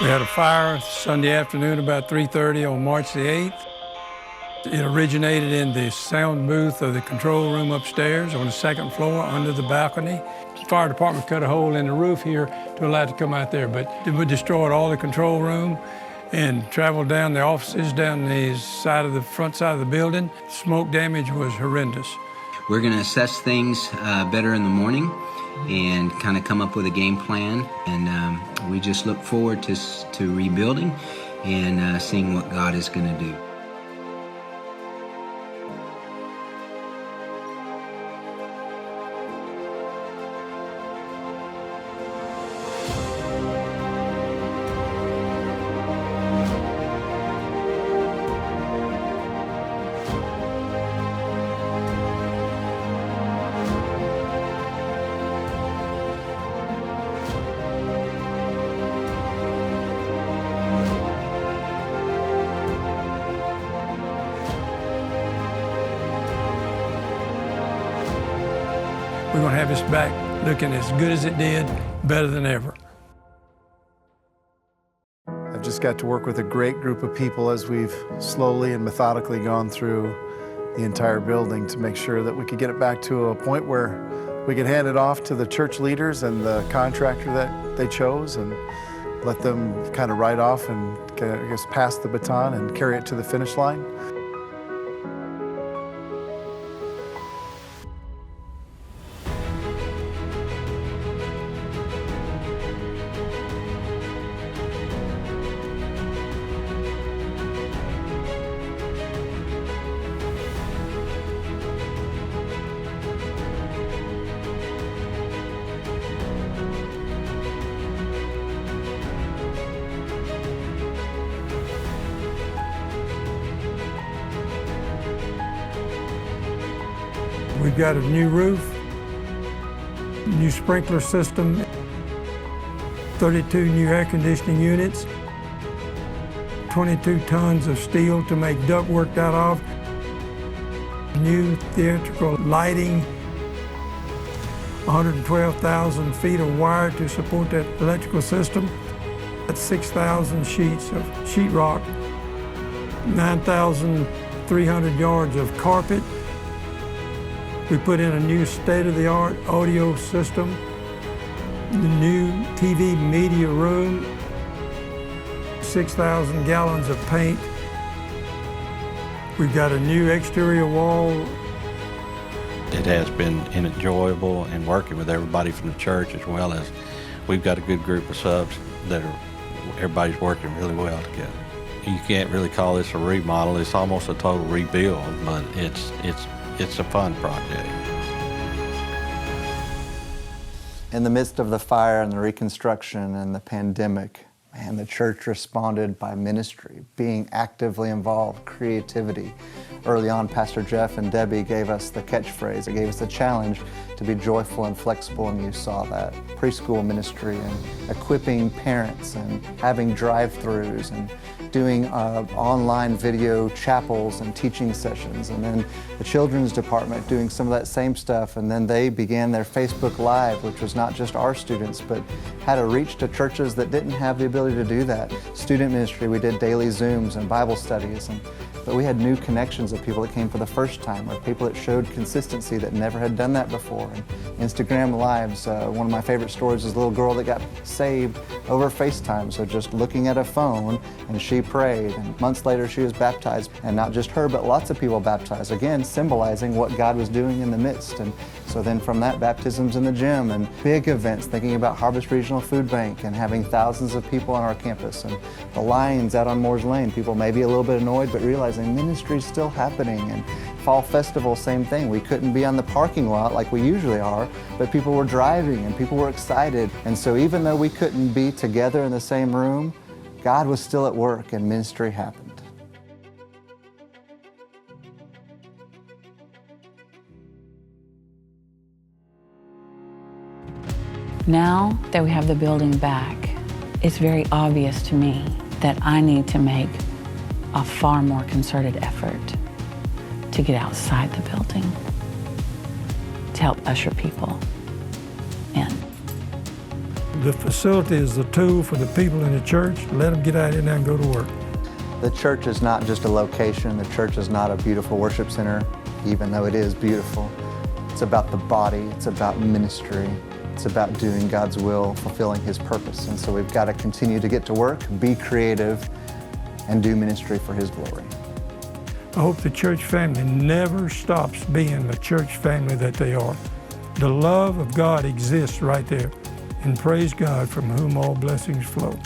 We had a fire Sunday afternoon about 3:30 on March the 8th. It originated in the sound booth of the control room upstairs on the second floor under the balcony. The fire department cut a hole in the roof here to allow it to come out there, but it destroyed all the control room and traveled down the offices, down the front side of the building. Smoke damage was horrendous. We're going to assess things better in the morning and kind of come up with a game plan. And we just look forward to rebuilding and seeing what God is going to do. We're going to have this back looking as good as it did, better than ever. I've just got to work with a great group of people as we've slowly and methodically gone through the entire building to make sure that we could get it back to a point where we could hand it off to the church leaders and the contractor that they chose and let them kind of ride off and, I guess, pass the baton and carry it to the finish line. We've got a new roof, new sprinkler system, 32 new air conditioning units, 22 tons of steel to make ductwork out of, new theatrical lighting, 112,000 feet of wire to support that electrical system. That's 6,000 sheets of sheetrock, 9,300 yards of carpet. We put in a new state-of-the-art audio system, the new TV media room, 6,000 gallons of paint. We've got a new exterior wall. It has been enjoyable and working with everybody from the church, as well as we've got a good group of subs that everybody's working really well together. You can't really call this a remodel. It's almost a total rebuild, but it's a fun project. In the midst of the fire and the reconstruction and the pandemic, man, the church responded by ministry, being actively involved, creativity. Early on, Pastor Jeff and Debbie gave us the catchphrase. It gave us the challenge to be joyful and flexible, and you saw that. Preschool ministry and equipping parents and having drive-thrus and doing online video chapels and teaching sessions. And then the children's department doing some of that same stuff. And then they began their Facebook Live, which was not just our students, but had a reach to churches that didn't have the ability to do that. Student ministry, we did daily Zooms and Bible studies. But we had new connections of people that came for the first time, or people that showed consistency that never had done that before. And Instagram Lives, one of my favorite stories is a little girl that got saved over FaceTime. So just looking at a phone, and she prayed, and months later she was baptized. And not just her, but lots of people baptized, again, symbolizing what God was doing in the midst. And so then from that, baptisms in the gym and big events, thinking about Harvest Regional Food Bank and having thousands of people on our campus, and the lines out on Moore's Lane, people may be a little bit annoyed, but realizing ministry is still happening. And Fall Festival, same thing. We couldn't be on the parking lot like we usually are, but people were driving and people were excited. And so even though we couldn't be together in the same room, God was still at work and ministry happened. Now that we have the building back, it's very obvious to me that I need to make a far more concerted effort to get outside the building, to help usher people in. The facility is the tool for the people in the church. Let them get out of here now and go to work. The church is not just a location. The church is not a beautiful worship center, even though it is beautiful. It's about the body. It's about ministry. It's about doing God's will, fulfilling His purpose. And so we've got to continue to get to work, be creative, and do ministry for His glory. I hope the church family never stops being the church family that they are. The love of God exists right there. And praise God, from whom all blessings flow.